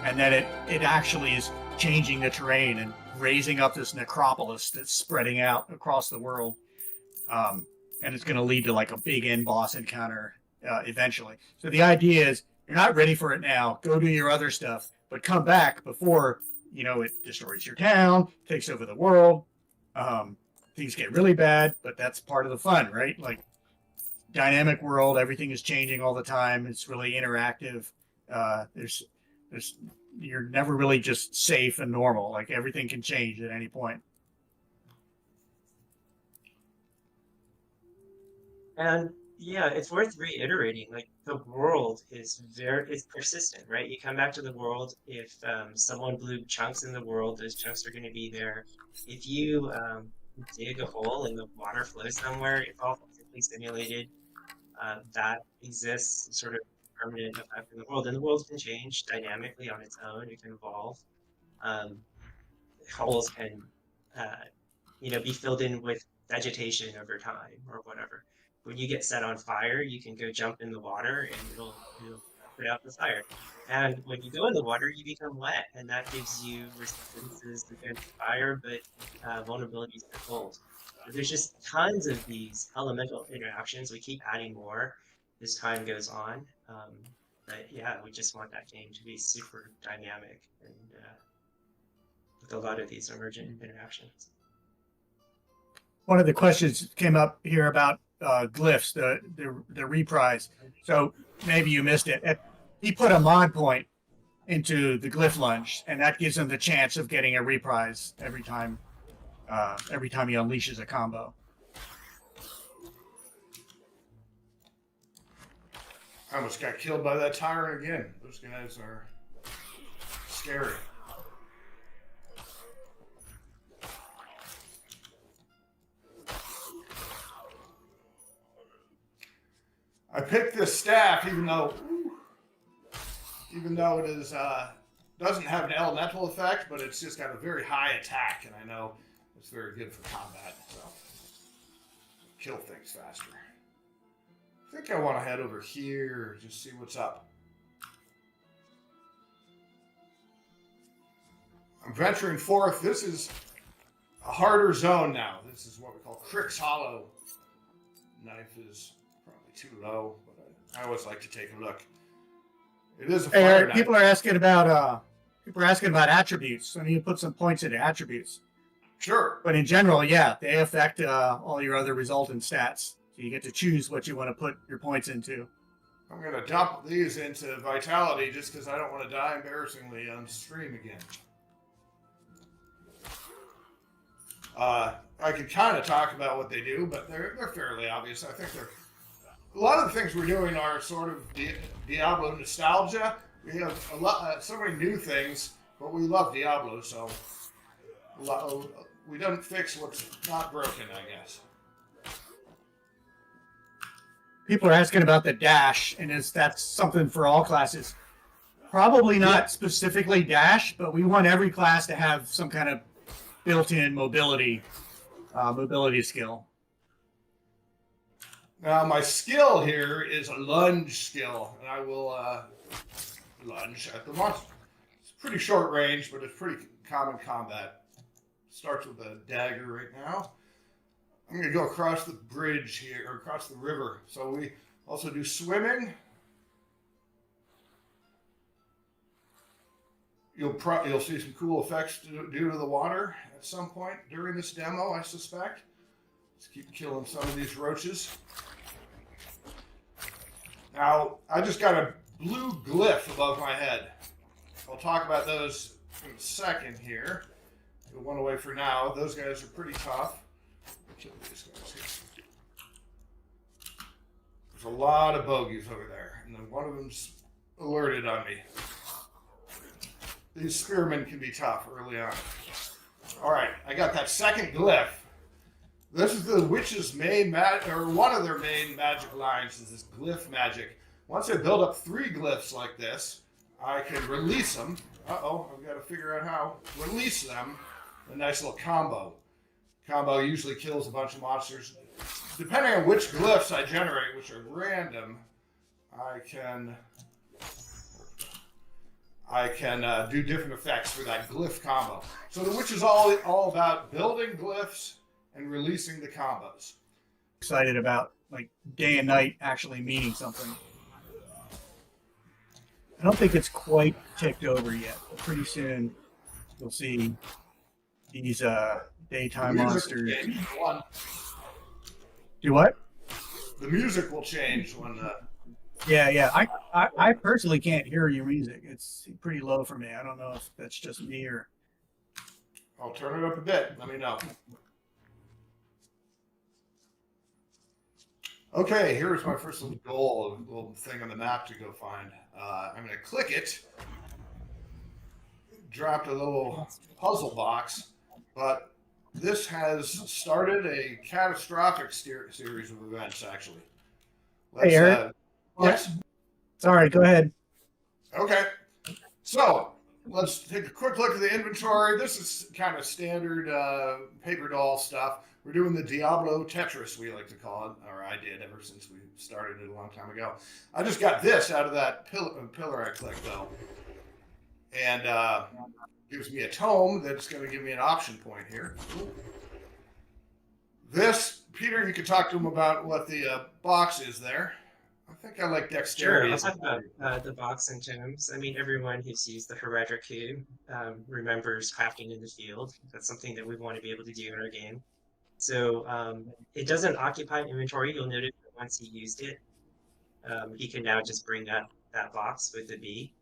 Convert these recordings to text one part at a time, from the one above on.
and then it actually is changing the terrain and raising up this necropolis that's spreading out across the world. And it's going to lead to like a big end boss encounter eventually. So the idea is you're not ready for it now. Go do your other stuff, but come back before it destroys your town, takes over the world. Things get really bad, but that's part of the fun, right? Like dynamic world, everything is changing all the time. It's really interactive. There's you're never really just safe and normal. Like everything can change at any point. And yeah, it's worth reiterating. Like the world is persistent, right? You come back to the world. If someone blew chunks in the world, those chunks are going to be there. If you dig a hole and the water flows somewhere, it's all physically simulated. That exists sort of permanent effect in the world, and the world can change dynamically on its own. It can evolve. Um, Holes can, be filled in with vegetation over time or whatever. When you get set on fire, you can go jump in the water and it'll put out the fire. And when you go in the water, you become wet, and that gives you resistances against fire, but vulnerabilities to cold. There's just tons of these elemental interactions. We keep adding more as time goes on. But yeah, we just want that game to be super dynamic and with a lot of these emergent interactions. One of the questions came up here about glyphs, the reprise. So maybe you missed it. He put a mod point into the glyph lunge, and that gives him the chance of getting a reprise every time he unleashes a combo. I almost got killed by that tyrant again. Those guys are scary. I picked this staff even though it is doesn't have an elemental effect, but it's just got a very high attack, and I know it's very good for combat, so kill things faster. I think I want to head over here, just see what's up. I'm venturing forth. This is a harder zone now. This is what we call Crick's Hollow. Knife is probably too low, but I always like to take a look. It is a fire knife. People are asking about attributes. I mean, you put some points into attributes. Sure. But in general, yeah, they affect all your other resultant stats. So you get to choose what you want to put your points into. I'm going to dump these into Vitality just because I don't want to die embarrassingly on stream again. I could kind of talk about what they do, but they're fairly obvious. I think a lot of the things we're doing are sort of Diablo nostalgia. We have so many new things, but we love Diablo, so we don't fix what's not broken, I guess. People are asking about the dash, and that's something for all classes. Probably not specifically dash, but we want every class to have some kind of built-in mobility skill. Now, my skill here is a lunge skill, and I will lunge at the monster. It's pretty short range, but it's pretty common combat. Starts with a dagger right now. I'm going to go across the bridge here, or across the river. So we also do swimming. You'll see some cool effects due to the water at some point during this demo, I suspect. Let's keep killing some of these roaches. Now, I just got a blue glyph above my head. I'll talk about those in a second here. Put one away for now. Those guys are pretty tough. Kill these guys here. There's a lot of bogeys over there, and then one of them's alerted on me. These spearmen can be tough early on. All right, I got that second glyph. This is the witch's main one of their main magic lines is this glyph magic. Once I build up 3 glyphs like this, I can release them. Uh-oh, I've got to figure out how. Release them. A nice little combo. Combo usually kills a bunch of monsters. Depending on which glyphs I generate, which are random, I can do different effects for that glyph combo. So the Witch is all about building glyphs and releasing the combos. Excited about like day and night actually meaning something. I don't think it's quite ticked over yet, but pretty soon you'll see these daytime monsters. Do what? The music will change when. Yeah. I personally can't hear your music. It's pretty low for me. I don't know if that's just me or. I'll turn it up a bit. Let me know. Okay, here's my first little goal, a little thing on the map to go find. I'm going to click it. Dropped a little puzzle box, but this has started a catastrophic series of events, actually. Hey, Eric. Yes? Sorry, go ahead. Okay. So, let's take a quick look at the inventory. This is kind of standard paper doll stuff. We're doing the Diablo Tetris, we like to call it, or I did ever since we started it a long time ago. I just got this out of that pillar I clicked, though. And gives me a tome that's going to give me an option point here. This, Peter, you can talk to him about what the box is there. I think I like dexterity. Sure, I'll talk about the box and tomes. I mean, everyone who's used the Hereditary Cube remembers crafting in the field. That's something that we want to be able to do in our game. So it doesn't occupy inventory. You'll notice that once he used it, he can now just bring up that box with the B.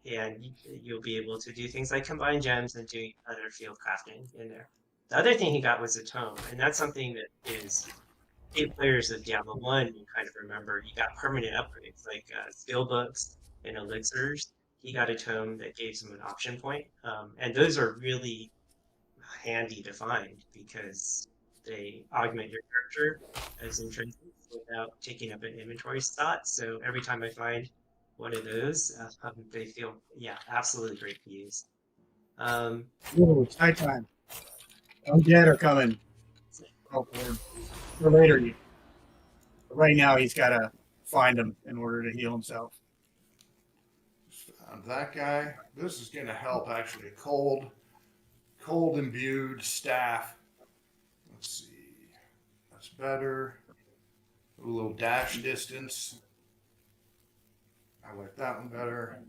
And you'll be able to do things like combine gems and do other field crafting in there. The other thing he got was a tome, and that's something that is 8 players of Diablo 1 you kind of remember. You got permanent upgrades like skill books and elixirs. He got a tome that gave him an option point, and those are really handy to find because they augment your character as intrinsic without taking up an inventory slot. So every time I find one of those, they feel absolutely great to use. Ooh, it's nighttime. Undead are coming. Oh, for later. Right now, he's got to find them in order to heal himself. Found that guy. This is going to help actually. Cold imbued staff. Let's see. That's better. A little dash distance. I like that one better.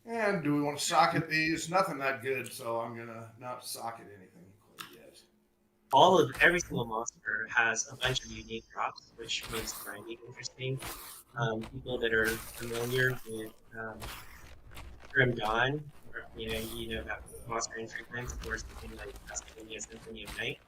And do we want to socket these? Nothing that good, so I'm going to not socket anything quite yet. Every single monster has a bunch of unique drops, which makes grinding interesting. People that are familiar with Grim Dawn, you know that monster infrequence, of course, something like Castlevania Symphony of Night,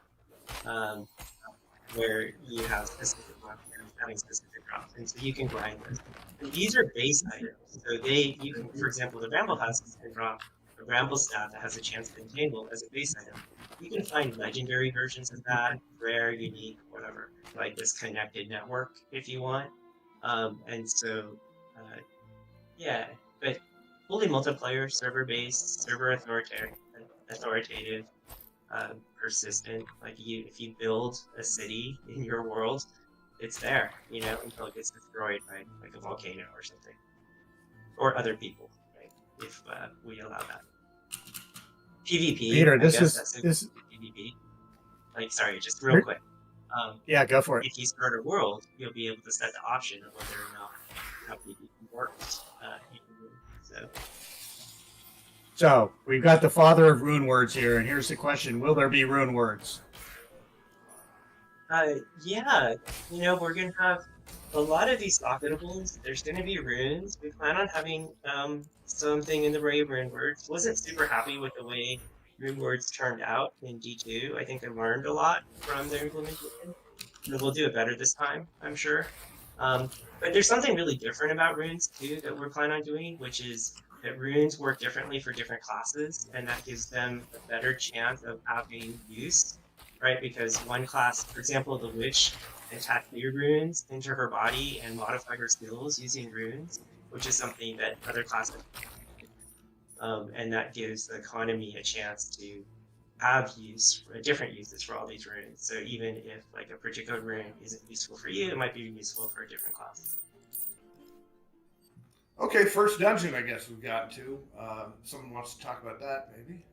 where you have specific monsters having specific drops, and so you can grind those. And these are base items, so you can, for example, the Bramble Husk can drop a Bramble Staff that has a chance to entangle as a base item. You can find legendary versions of that, rare, unique, whatever, like this connected network if you want. And so, but fully multiplayer, server-based, server authoritative, persistent. Like if you build a city in your world, it's there, until it gets destroyed by like a volcano or something, or other people, right? If we allow that. PvP. Peter, this is PvP. Like, sorry, just real quick. Yeah, go for it. If you start a world, you'll be able to set the option of whether or not how PvP works. So we've got the father of rune words here, and here's the question: will there be rune words? Yeah, we're gonna have a lot of these socketables. There's gonna be runes. We plan on having something in the way of rune words. Wasn't super happy with the way rune words turned out in D2. I think I learned a lot from their implementation. We'll do it better this time, I'm sure. But there's something really different about runes too that we're planning on doing, which is that runes work differently for different classes, and that gives them a better chance of having use, right? Because one class, for example, the witch, can tattoo runes into her body and modify her skills using runes, which is something that other classes and that gives the economy a chance to have different uses for all these runes. So even if like a particular rune isn't useful for you, it might be useful for a different class. Okay, first dungeon, I guess we've gotten to. Someone wants to talk about that, maybe?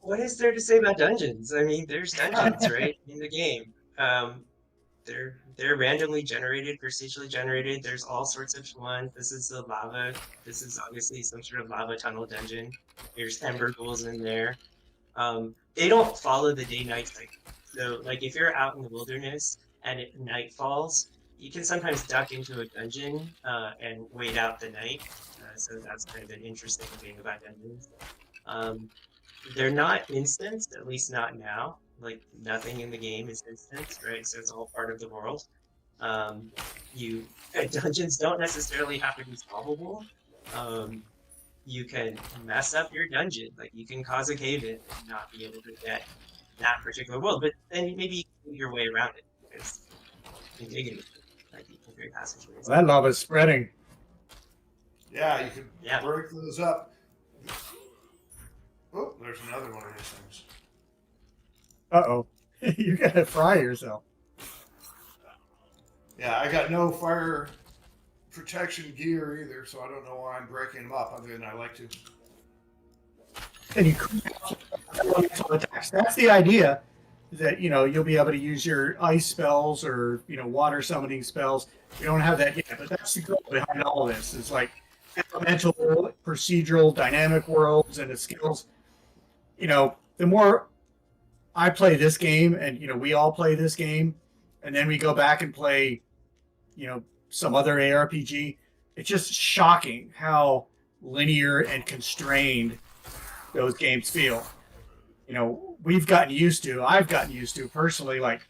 What is there to say about dungeons? I mean, there's dungeons, right, in the game. They're randomly generated, procedurally generated. There's all sorts of ones. This is the lava. This is obviously some sort of lava tunnel dungeon. There's ember ghouls in there. They don't follow the day-night cycle. So, like, if you're out in the wilderness and night falls, you can sometimes duck into a dungeon and wait out the night. So that's kind of an interesting thing about dungeons. They're not instanced, at least not now. Like, nothing in the game is instanced, right? So it's all part of the world. Dungeons don't necessarily have to be solvable. You can mess up your dungeon, like you can cause a cave-in and not be able to get that particular world, but then maybe you can move your way around it because you can dig into it, like you can create passageways. That lava's spreading. Yeah, you can break those up. Oh, there's another one of these things. Uh-oh. You're going to fry yourself. Yeah, I got no fire protection gear either, so I don't know why I'm breaking them up, other than I like to. And you elemental attacks. That's the idea, that, you'll be able to use your ice spells or, water summoning spells. We don't have that yet, but that's the goal behind all this. It's like elemental, procedural, dynamic worlds and the skills. The more I play this game and, we all play this game, and then we go back and play, some other ARPG, it's just shocking how linear and constrained those games feel. I've gotten used to personally, like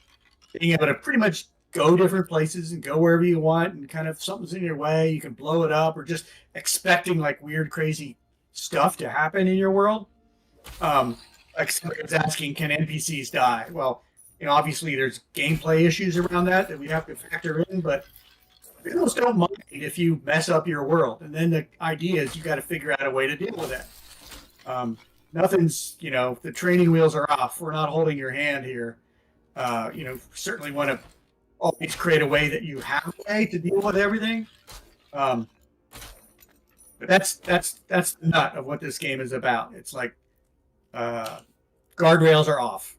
being able to pretty much go different places and go wherever you want, and kind of something's in your way, you can blow it up, or just expecting like weird, crazy stuff to happen in your world. Like somebody was asking, can NPCs die? Well, obviously there's gameplay issues around that we have to factor in, but villains don't mind if you mess up your world. And then the idea is you got to figure out a way to deal with that. Nothing's, the training wheels are off. We're not holding your hand here. Certainly want to always create a way that you have a way to deal with everything. But that's the nut of what this game is about. It's like guardrails are off.